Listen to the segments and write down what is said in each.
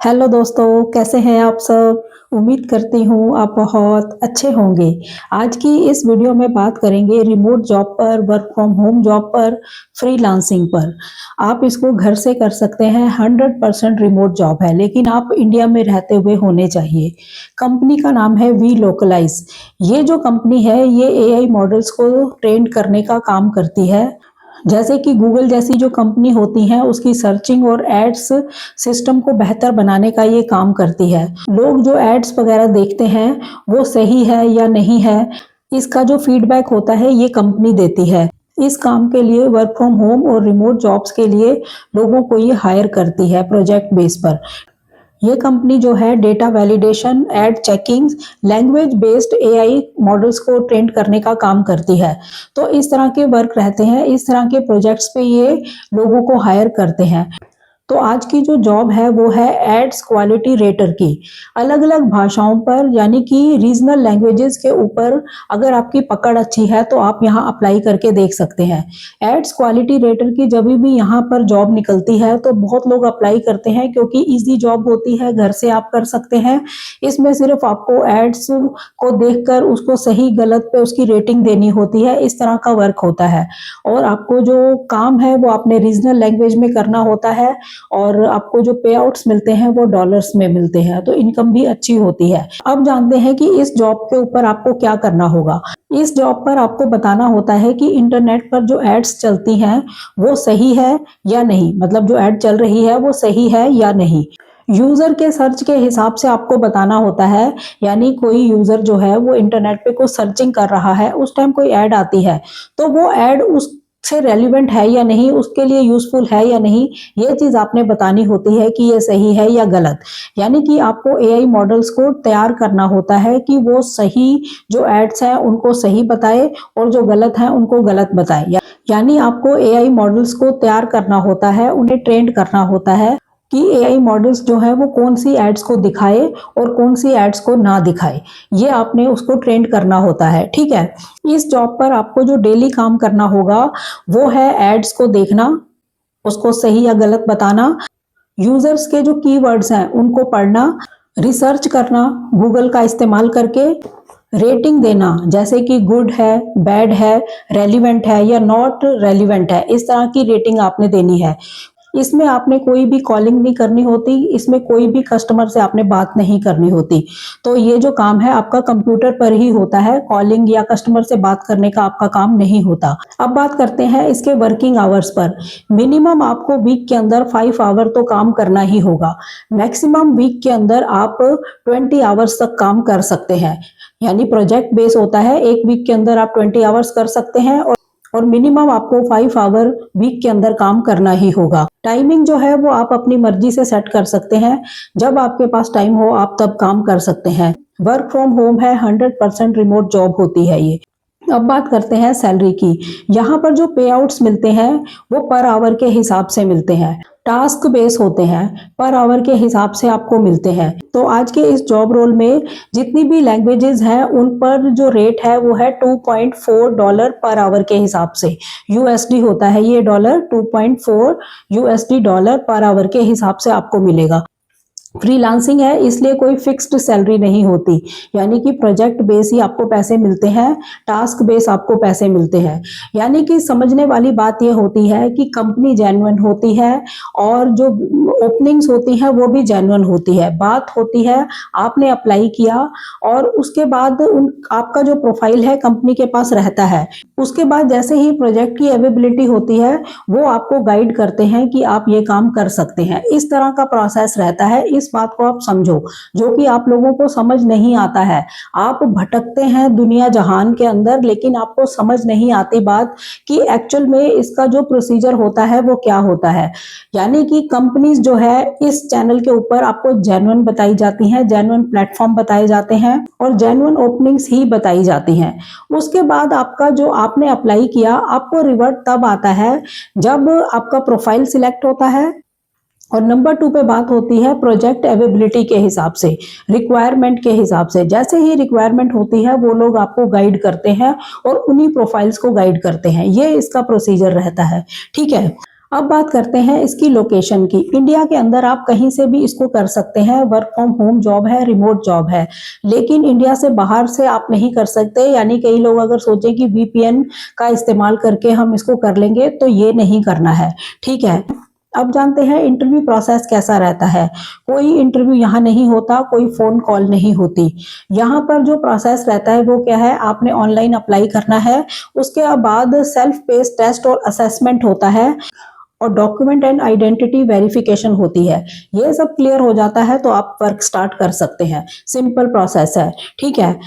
Hello दोस्तों, कैसे हैं आप सब। उम्मीद करती हूँ आप बहुत अच्छे होंगे। आज की इस वीडियो में बात करेंगे रिमोट जॉब पर, वर्क फ्रॉम होम जॉब पर, फ्रीलांसिंग पर। आप इसको घर से कर सकते हैं। 100% रिमोट जॉब है, लेकिन आप इंडिया में रहते हुए होने चाहिए। कंपनी का नाम है वी लोकलाइज। ये जो कंपनी है ये एआई मॉडल्स को ट्रेन करने का काम करती है। जैसे कि गूगल जैसी जो कंपनी होती हैं उसकी सर्चिंग और एड्स सिस्टम को बेहतर बनाने का ये काम करती है। लोग जो एड्स वगैरह देखते हैं वो सही है या नहीं है, इसका जो फीडबैक होता है ये कंपनी देती है। इस काम के लिए वर्क फ्रॉम होम और रिमोट जॉब्स के लिए लोगों को ये हायर करती है प्रोजेक्ट बेस पर। ये कंपनी जो है data validation, ad checking, language based AI models को ट्रेन करने का काम करती है। तो इस तरह के वर्क रहते हैं, इस तरह के प्रोजेक्ट्स पे ये लोगों को हायर करते हैं। तो आज की जो जॉब है वो है एड्स क्वालिटी रेटर की। अलग अलग भाषाओं पर यानी कि रीजनल लैंग्वेजेस के ऊपर अगर आपकी पकड़ अच्छी है तो आप यहाँ अप्लाई करके देख सकते हैं। एड्स क्वालिटी रेटर की जब भी यहाँ पर जॉब निकलती है तो बहुत लोग अप्लाई करते हैं क्योंकि इजी जॉब होती है, घर से आप कर सकते हैं। इसमें सिर्फ आपको एड्स को देखकर उसको सही गलत पे उसकी रेटिंग देनी होती है, इस तरह का वर्क होता है। और आपको जो काम है वो अपने रीजनल लैंग्वेज में करना होता है और आपको जो पे आउट्स मिलते हैं वो डॉलर्स में मिलते हैं, तो इनकम भी अच्छी होती है। अब जानते हैं कि इस जॉब के ऊपर आपको क्या करना होगा। इस जॉब पर आपको बताना होता है कि इंटरनेट पर जो एड्स चलती हैं वो सही है या नहीं, मतलब जो एड चल रही है वो सही है या नहीं। यूजर के सर्च के हिसाब से आपको बताना होता है। यानी कोई यूजर जो है वो इंटरनेट पे कुछ सर्चिंग कर रहा है, उस टाइम कोई ऐड आती है तो वो ऐड उससे रेलिवेंट है या नहीं, उसके लिए यूजफुल है या नहीं, ये चीज आपने बतानी होती है कि ये सही है या गलत। यानी कि आपको एआई मॉडल्स को तैयार करना होता है कि वो सही जो एड्स हैं उनको सही बताए और जो गलत है उनको गलत बताए। यानी आपको एआई मॉडल्स को तैयार करना होता है, उन्हें ट्रेन करना होता है कि एआई मॉडल्स जो है वो कौन सी एड्स को दिखाए और कौन सी एड्स को ना दिखाए, ये आपने उसको ट्रेन करना होता है। ठीक है। इस जॉब पर आपको जो डेली काम करना होगा वो है एड्स को देखना, उसको सही या गलत बताना, यूजर्स के जो कीवर्ड्स हैं उनको पढ़ना, रिसर्च करना गूगल का इस्तेमाल करके, रेटिंग देना जैसे कि गुड है, बैड है, रेलिवेंट है या नॉट रेलिवेंट है, इस तरह की रेटिंग आपने देनी है। इसमें आपने कोई भी कॉलिंग नहीं करनी होती, इसमें कोई भी कस्टमर से आपने बात नहीं करनी होती। तो ये जो काम है आपका कंप्यूटर पर ही होता है, कॉलिंग या कस्टमर से बात करने का आपका काम नहीं होता। अब बात करते हैं इसके वर्किंग आवर्स पर। मिनिमम आपको वीक के अंदर 5 आवर तो काम करना ही होगा। मैक्सिमम वीक के अंदर आप 20 आवर्स तक काम कर सकते हैं। यानी प्रोजेक्ट बेस होता है, एक वीक के अंदर आप 20 आवर्स कर सकते हैं और मिनिमम आपको 5 आवर वीक के अंदर काम करना ही होगा। टाइमिंग जो है वो आप अपनी मर्जी से सेट कर सकते हैं, जब आपके पास टाइम हो आप तब काम कर सकते हैं। वर्क फ्रॉम होम है, 100% रिमोट जॉब होती है ये। अब बात करते हैं सैलरी की। यहाँ पर जो पे आउट्स मिलते हैं वो पर आवर के हिसाब से मिलते हैं, टास्क बेस होते हैं, पर आवर के हिसाब से आपको मिलते हैं। तो आज के इस जॉब रोल में जितनी भी लैंग्वेजेस हैं उन पर जो रेट है वो है $2.4 पर आवर के हिसाब से। यूएसडी होता है ये dollar, 2.4 USD dollar per hour के हिसाब से आपको मिलेगा। फ्रीलांसिंग है इसलिए कोई फिक्स्ड सैलरी नहीं होती, यानी कि प्रोजेक्ट बेस ही आपको पैसे मिलते हैं, टास्क बेस आपको पैसे मिलते हैं। यानी कि समझने वाली बात यह होती है कि कंपनी जेन्युइन होती है और जो ओपनिंग्स होती हैं वो भी जेन्युइन होती है। बात होती है आपने अप्लाई किया और उसके बाद आपका जो प्रोफाइल है कंपनी के पास रहता है, उसके बाद जैसे ही प्रोजेक्ट की अवेलेबिलिटी होती है वो आपको गाइड करते हैं कि आप ये काम कर सकते हैं। इस तरह का प्रोसेस रहता है, इस बात को आप समझो, जो कि आप लोगों को समझ नहीं आता है। आप भटकते हैं दुनिया जहान के अंदर, लेकिन आपको समझ नहीं आती बात कि एक्चुअल में इसका जो प्रोसीजर होता है वो क्या होता है। यानी कि कंपनीज जो है इस चैनल के ऊपर आपको जेन्युइन बताई जाती हैं, जेन्युइन प्लेटफॉर्म बताए जाते हैं और जेन्युइन ओपनिंग्स ही बताई जाती हैं। उसके बाद आपका जो आपने अप्लाई किया आपको रिवर्ट तब आता है जब आपका प्रोफाइल सिलेक्ट होता है। और नंबर 2 पे बात होती है प्रोजेक्ट अवेलेबिलिटी के हिसाब से, रिक्वायरमेंट के हिसाब से। जैसे ही रिक्वायरमेंट होती है वो लोग आपको गाइड करते हैं और उन्हीं प्रोफाइल्स को गाइड करते हैं। ये इसका प्रोसीजर रहता है। ठीक है। अब बात करते हैं इसकी लोकेशन की। इंडिया के अंदर आप कहीं से भी इसको कर सकते हैं, वर्क फ्रॉम होम जॉब है, रिमोट जॉब है, लेकिन इंडिया से बाहर से आप नहीं कर सकते। यानी कई लोग अगर सोचें कि वीपीएन का इस्तेमाल करके हम इसको कर लेंगे, तो ये नहीं करना है, ठीक है। अब जानते हैं इंटरव्यू प्रोसेस कैसा रहता है। कोई इंटरव्यू यहाँ नहीं होता, कोई फोन कॉल नहीं होती। यहाँ पर जो प्रोसेस रहता है वो क्या है, आपने ऑनलाइन अप्लाई करना है, उसके बाद सेल्फ पेस टेस्ट और असेसमेंट होता है और डॉक्यूमेंट एंड आइडेंटिटी वेरिफिकेशन होती है। ये सब क्लियर हो जाता है तो आप वर्क स्टार्ट कर सकते हैं। सिंपल प्रोसेस है, ठीक है।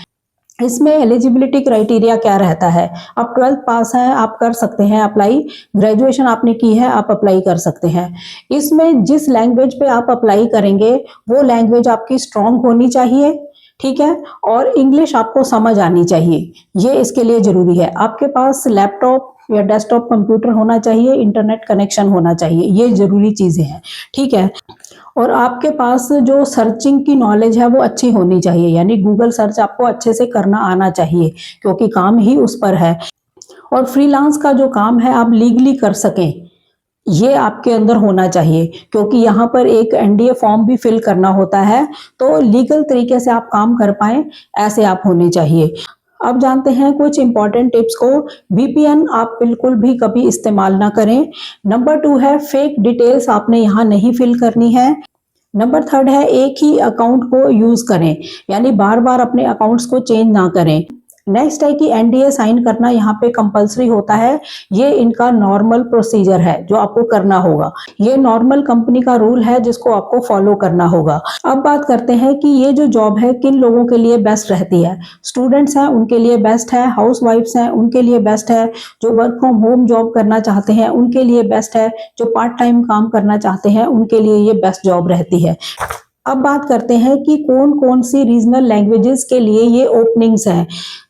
इसमें एलिजिबिलिटी क्राइटेरिया क्या रहता है, आप 12th पास हैं आप कर सकते हैं अप्लाई, ग्रेजुएशन आपने की है आप अप्लाई कर सकते हैं। इसमें जिस लैंग्वेज पे आप अप्लाई करेंगे वो लैंग्वेज आपकी स्ट्रांग होनी चाहिए, ठीक है, और इंग्लिश आपको समझ आनी चाहिए, ये इसके लिए जरूरी है। आपके पास लैपटॉप या डेस्कटॉप कंप्यूटर होना चाहिए, इंटरनेट कनेक्शन होना चाहिए, ये जरूरी चीजें हैं, ठीक है। और आपके पास जो सर्चिंग की नॉलेज है वो अच्छी होनी चाहिए, यानी गूगल सर्च आपको अच्छे से करना आना चाहिए, क्योंकि काम ही उस पर है। और फ्रीलांस का जो काम है आप लीगली कर सकें, ये आपके अंदर होना चाहिए, क्योंकि यहाँ पर एक एनडीए फॉर्म भी फिल करना होता है, तो लीगल तरीके से आप काम कर पाए ऐसे आप होने चाहिए। अब जानते हैं कुछ इंपॉर्टेंट टिप्स को। वीपीएन आप बिल्कुल भी कभी इस्तेमाल ना करें। नंबर 2 है फेक डिटेल्स आपने यहाँ नहीं फिल करनी है। नंबर 3 है एक ही अकाउंट को यूज करें, यानी बार बार अपने अकाउंट्स को चेंज ना करें। नेक्स्ट है कि एनडीए साइन करना यहाँ पे कंपलसरी होता है, ये इनका नॉर्मल प्रोसीजर है जो आपको करना होगा, ये नॉर्मल कंपनी का रूल है जिसको आपको फॉलो करना होगा। अब बात करते हैं कि ये जो जॉब है किन लोगों के लिए बेस्ट रहती है। स्टूडेंट्स हैं उनके लिए बेस्ट है, हाउस वाइफ्स हैं उनके लिए बेस्ट है, जो वर्क फ्रॉम होम जॉब करना चाहते हैं उनके लिए बेस्ट है, जो पार्ट टाइम काम करना चाहते हैं उनके लिए ये बेस्ट जॉब रहती है। अब बात करते हैं कि कौन कौन सी रीजनल लैंग्वेजेस के लिए ये ओपनिंग्स हैं।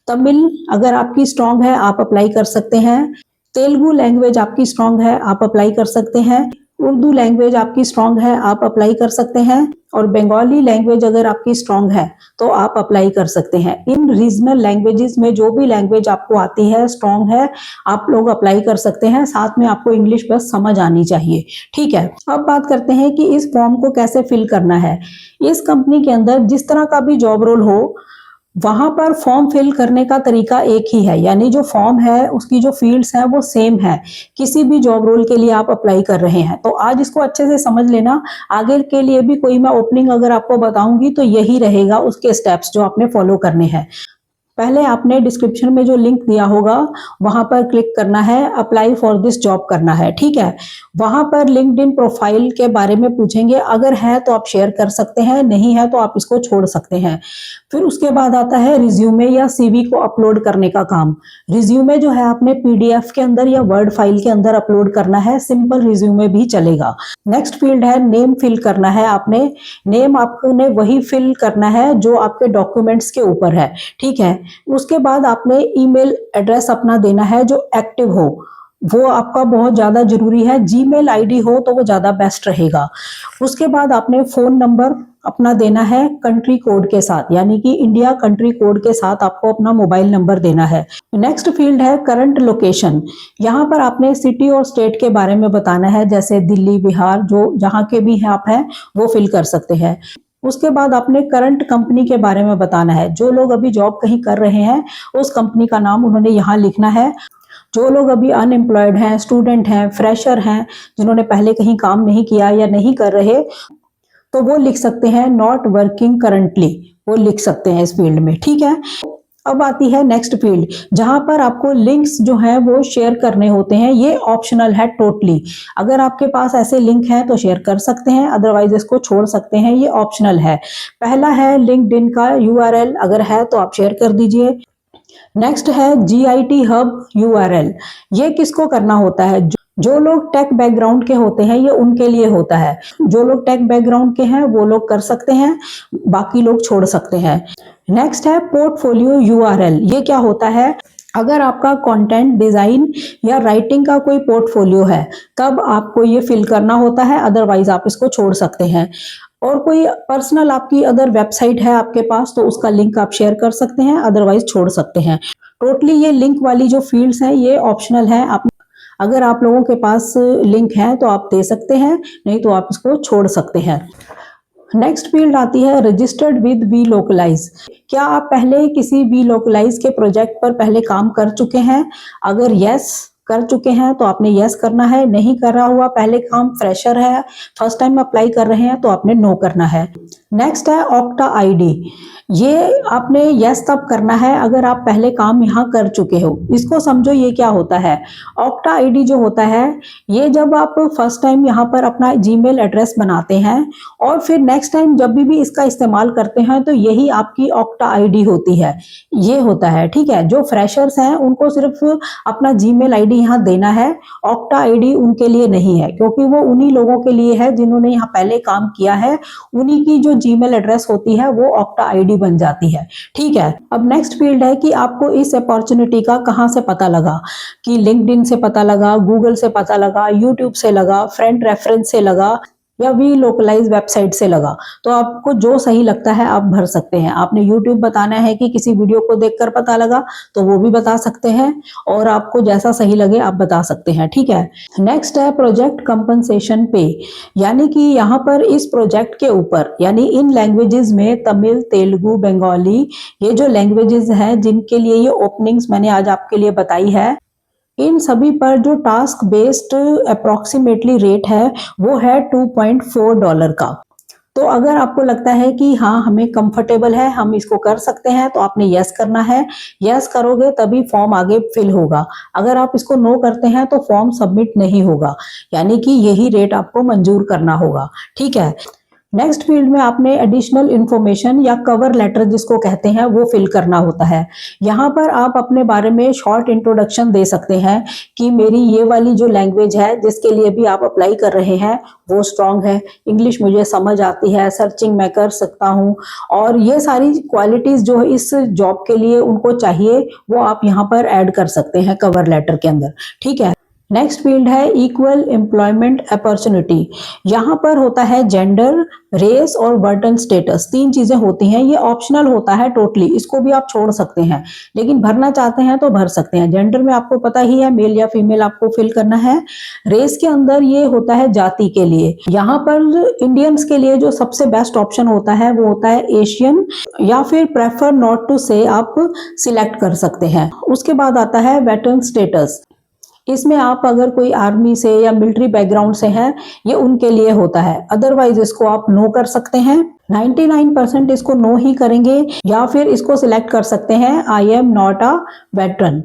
तमिल अगर आपकी स्ट्रांग है आप अप्लाई कर सकते हैं, तेलुगु लैंग्वेज आपकी स्ट्रांग है आप अप्लाई कर सकते हैं, उर्दू लैंग्वेज आपकी स्ट्रांग है आप अप्लाई कर सकते हैं, और बंगाली लैंग्वेज अगर आपकी स्ट्रांग है तो आप अप्लाई कर सकते हैं। इन रीजनल लैंग्वेजेस में जो भी लैंग्वेज आपको आती है, स्ट्रांग है, आप लोग अप्लाई कर सकते हैं। साथ में आपको इंग्लिश बस समझ आनी चाहिए, ठीक है। अब बात करते हैं कि इस फॉर्म को कैसे फिल करना है। इस कंपनी के अंदर जिस तरह का भी जॉब रोल हो, वहां पर फॉर्म फिल करने का तरीका एक ही है, यानी जो फॉर्म है उसकी जो फील्ड्स हैं वो सेम है। किसी भी जॉब रोल के लिए आप अप्लाई कर रहे हैं तो आज इसको अच्छे से समझ लेना, आगे के लिए भी कोई मैं ओपनिंग अगर आपको बताऊंगी तो यही रहेगा उसके स्टेप्स जो आपने फॉलो करने हैं। पहले आपने डिस्क्रिप्शन में जो लिंक दिया होगा वहां पर क्लिक करना है, अप्लाई फॉर दिस जॉब करना है, ठीक है। वहां पर लिंक्डइन प्रोफाइल के बारे में पूछेंगे, अगर है तो आप शेयर कर सकते हैं, नहीं है तो आप इसको छोड़ सकते हैं। फिर उसके बाद आता है रिज्यूमे या सीवी को अपलोड करने का काम। रिज्यूमे जो है आपने पीडीएफ के अंदर या वर्ड फाइल के अंदर अपलोड करना है, सिंपल रिज्यूमे भी चलेगा। नेक्स्ट फील्ड है नेम फिल करना है आपने। नेम आपने वही फिल करना है जो आपके डॉक्यूमेंट्स के ऊपर है, ठीक है। उसके बाद आपने ईमेल एड्रेस अपना देना है जो एक्टिव हो, वो आपका बहुत ज्यादा जरूरी है। जीमेल आईडी हो तो वो ज्यादा बेस्ट रहेगा। उसके बाद आपने फोन नंबर अपना देना है कंट्री कोड के साथ, यानी कि इंडिया कंट्री कोड के साथ आपको अपना मोबाइल नंबर देना है। नेक्स्ट फील्ड है करंट लोकेशन। यहाँ पर आपने सिटी और स्टेट के बारे में बताना है, जैसे दिल्ली, बिहार, जो जहाँ के भी आप हैं वो फिल कर सकते हैं। उसके बाद आपने करंट कंपनी के बारे में बताना है, जो लोग अभी जॉब कहीं कर रहे हैं उस कंपनी का नाम उन्होंने यहाँ लिखना है। जो लोग अभी अनएम्प्लॉयड हैं, स्टूडेंट हैं, फ्रेशर हैं, जिन्होंने पहले कहीं काम नहीं किया या नहीं कर रहे, तो वो लिख सकते हैं नॉट वर्किंग करंटली, वो लिख सकते हैं इस फील्ड में, ठीक है। अब आती है नेक्स्ट फील्ड, जहां पर आपको लिंक्स जो हैं वो शेयर करने होते हैं। ये ऑप्शनल है टोटली, अगर आपके पास ऐसे लिंक हैं तो शेयर कर सकते हैं, अदरवाइज इसको छोड़ सकते हैं, ये ऑप्शनल है। पहला है लिंक्डइन का यूआरएल, अगर है तो आप शेयर कर दीजिए। नेक्स्ट है जीआईटी हब यूआरएल, ये किसको करना होता है, जो लोग टेक बैकग्राउंड के होते हैं ये उनके लिए होता है। जो लोग टेक बैकग्राउंड के हैं वो लोग कर सकते हैं, बाकी लोग छोड़ सकते हैं। नेक्स्ट है पोर्टफोलियो यूआरएल, ये क्या होता है, अगर आपका कंटेंट डिजाइन या राइटिंग का कोई पोर्टफोलियो है तब आपको ये फिल करना होता है, अदरवाइज आप इसको छोड़ सकते हैं। और कोई पर्सनल आपकी अदर वेबसाइट है आपके पास तो उसका लिंक आप शेयर कर सकते हैं, अदरवाइज छोड़ सकते हैं। टोटली ये लिंक वाली जो फील्ड्स हैं ये ऑप्शनल है, आप अगर आप लोगों के पास लिंक है तो आप दे सकते हैं, नहीं तो आप इसको छोड़ सकते हैं। नेक्स्ट फील्ड आती है रजिस्टर्ड विद वी लोकलाइज। क्या आप पहले किसी वी लोकलाइज के प्रोजेक्ट पर पहले काम कर चुके हैं? अगर यस कर चुके हैं तो आपने यस करना है, नहीं करा हुआ पहले काम, फ्रेशर है, फर्स्ट टाइम अप्लाई कर रहे हैं तो आपने नो करना है। नेक्स्ट है ऑक्टा आईडी। ये आपने यस तब करना है अगर आप पहले काम यहाँ कर चुके हो। इसको समझो ये क्या होता है। ऑक्टा आईडी जो होता है ये जब आप फर्स्ट टाइम यहाँ पर अपना जीमेल एड्रेस बनाते हैं और फिर नेक्स्ट टाइम जब भी इसका इस्तेमाल करते हैं तो यही आपकी ऑक्टा आईडी होती है, ये होता है। ठीक है, जो फ्रेशर्स हैं उनको सिर्फ अपना जीमेल आईडी यहाँ देना है, ऑक्टा आईडी उनके लिए नहीं है, क्योंकि वो उन्हीं लोगों के लिए है जिन्होंने यहाँ पहले काम किया है, उन्हीं की जो जीमेल एड्रेस होती है वो ऑक्टा आईडी बन जाती है। ठीक है, अब नेक्स्ट फील्ड है कि आपको इस अपॉर्चुनिटी का कहां से पता लगा, कि लिंक्डइन से पता लगा, गूगल से पता लगा, यूट्यूब से लगा, फ्रेंड रेफरेंस से लगा या वी लोकलाइज वेबसाइट से लगा। तो आपको जो सही लगता है आप भर सकते हैं। आपने यूट्यूब बताना है कि किसी वीडियो को देखकर पता लगा तो वो भी बता सकते हैं, और आपको जैसा सही लगे आप बता सकते हैं। ठीक है, नेक्स्ट है प्रोजेक्ट कंपनसेशन पे, यानी कि यहाँ पर इस प्रोजेक्ट के ऊपर, यानी इन लैंग्वेजेस में तमिल, तेलुगु, बंगाली, ये जो लैंग्वेजेस हैं जिनके लिए ये ओपनिंग्स मैंने आज आपके लिए बताई है, इन सभी पर जो टास्क बेस्ड अप्रोक्सीमेटली रेट है वो है $2.4 का। तो अगर आपको लगता है कि हाँ हमें कंफर्टेबल है, हम इसको कर सकते हैं, तो आपने यस करना है। यस करोगे तभी फॉर्म आगे फिल होगा। अगर आप इसको नो करते हैं तो फॉर्म सबमिट नहीं होगा, यानी कि यही रेट आपको मंजूर करना होगा। ठीक है, नेक्स्ट फील्ड में आपने एडिशनल इंफॉर्मेशन या कवर लेटर जिसको कहते हैं वो फिल करना होता है। यहाँ पर आप अपने बारे में शॉर्ट इंट्रोडक्शन दे सकते हैं कि मेरी ये वाली जो लैंग्वेज है जिसके लिए भी आप अप्लाई कर रहे हैं वो स्ट्रांग है, इंग्लिश मुझे समझ आती है, सर्चिंग मैं कर सकता हूँ, और ये सारी क्वालिटीज जो इस जॉब के लिए उनको चाहिए वो आप यहाँ पर ऐड कर सकते हैं कवर लेटर के अंदर। ठीक है, नेक्स्ट फील्ड है इक्वल एम्प्लॉयमेंट अपॉर्चुनिटी। यहाँ पर होता है जेंडर, रेस और बर्टन स्टेटस, तीन चीजें होती हैं। ये ऑप्शनल होता है टोटली, इसको भी आप छोड़ सकते हैं, लेकिन भरना चाहते हैं तो भर सकते हैं। जेंडर में आपको पता ही है, मेल या फीमेल आपको फिल करना है। रेस के अंदर ये होता है जाति के लिए। यहाँ पर इंडियंस के लिए जो सबसे बेस्ट ऑप्शन होता है वो होता है एशियन, या फिर प्रेफर नॉट टू से आप सिलेक्ट कर सकते हैं। उसके बाद आता है वेटरन स्टेटस। इसमें आप अगर कोई आर्मी से या मिलिट्री बैकग्राउंड से हैं, ये उनके लिए होता है। अदरवाइज इसको आप नो कर सकते हैं। 99% इसको नो ही करेंगे, या फिर इसको सिलेक्ट कर सकते हैं I am not a veteran.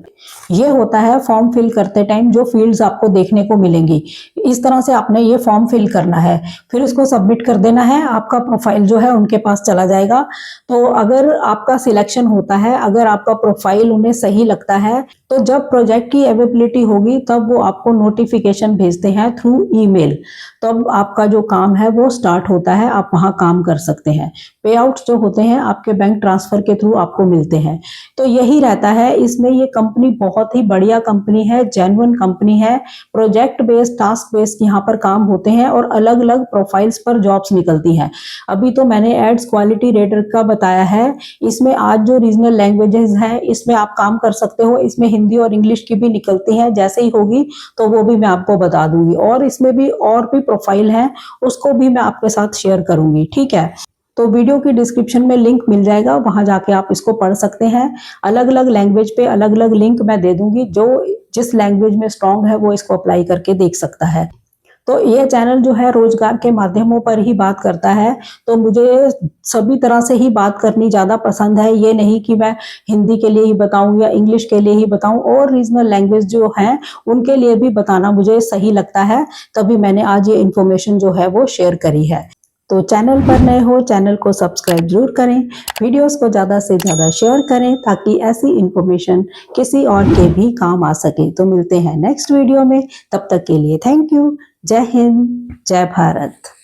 ये होता है फॉर्म फिल करते टाइम जो फील्ड्स आपको देखने को मिलेंगी। इस तरह से आपने ये फॉर्म फिल करना है, फिर इसको सबमिट कर देना है, आपका प्रोफाइल जो है उनके पास चला जाएगा। तो अगर आपका सिलेक्शन होता है, अगर आपका प्रोफाइल उन्हें सही लगता है, तो जब प्रोजेक्ट की अवेलेबिलिटी होगी तब वो आपको नोटिफिकेशन भेजते हैं थ्रू ईमेल। तब आपका जो काम है वो स्टार्ट होता है, आप वहां काम कर सकते हैं। पे आउट जो होते हैं आपके बैंक ट्रांसफर के थ्रू आपको मिलते हैं। तो यही रहता है इसमें। ये कंपनी बहुत ही बढ़िया कंपनी है, जेन्युइन कंपनी है। प्रोजेक्ट बेस्ड, टास्क बेस्ड यहाँ पर काम होते हैं और अलग अलग प्रोफाइल्स पर जॉब्स निकलती हैं। अभी तो मैंने एड्स क्वालिटी रेटर का बताया है। इसमें आज जो रीजनल लैंग्वेजेस हैं इसमें आप काम कर सकते हो। इसमें हिंदी और इंग्लिश की भी निकलती हैं, जैसे ही होगी तो वो भी मैं आपको बता दूंगी। और इसमें भी और भी प्रोफाइल है, उसको भी मैं आपके साथ शेयर करूंगी। ठीक है, तो वीडियो की डिस्क्रिप्शन में लिंक मिल जाएगा, वहां जाके आप इसको पढ़ सकते हैं। अलग अलग लैंग्वेज पे अलग अलग लिंक मैं दे दूंगी, जो जिस लैंग्वेज में स्ट्रांग है वो इसको अप्लाई करके देख सकता है। तो ये चैनल जो है रोजगार के माध्यमों पर ही बात करता है, तो मुझे सभी तरह से ही बात करनी ज्यादा पसंद है। ये नहीं कि मैं हिंदी के लिए ही बताऊं या इंग्लिश के लिए ही बताऊं, और रीजनल लैंग्वेज जो है उनके लिए भी बताना मुझे सही लगता है। तभी मैंने आज ये इन्फॉर्मेशन जो है वो शेयर करी है। तो चैनल पर नए हो, चैनल को सब्सक्राइब जरूर करें, वीडियोस को ज़्यादा से ज़्यादा शेयर करें, ताकि ऐसी इन्फॉर्मेशन किसी और के भी काम आ सके। तो मिलते हैं नेक्स्ट वीडियो में, तब तक के लिए थैंक यू। जय हिंद, जय भारत।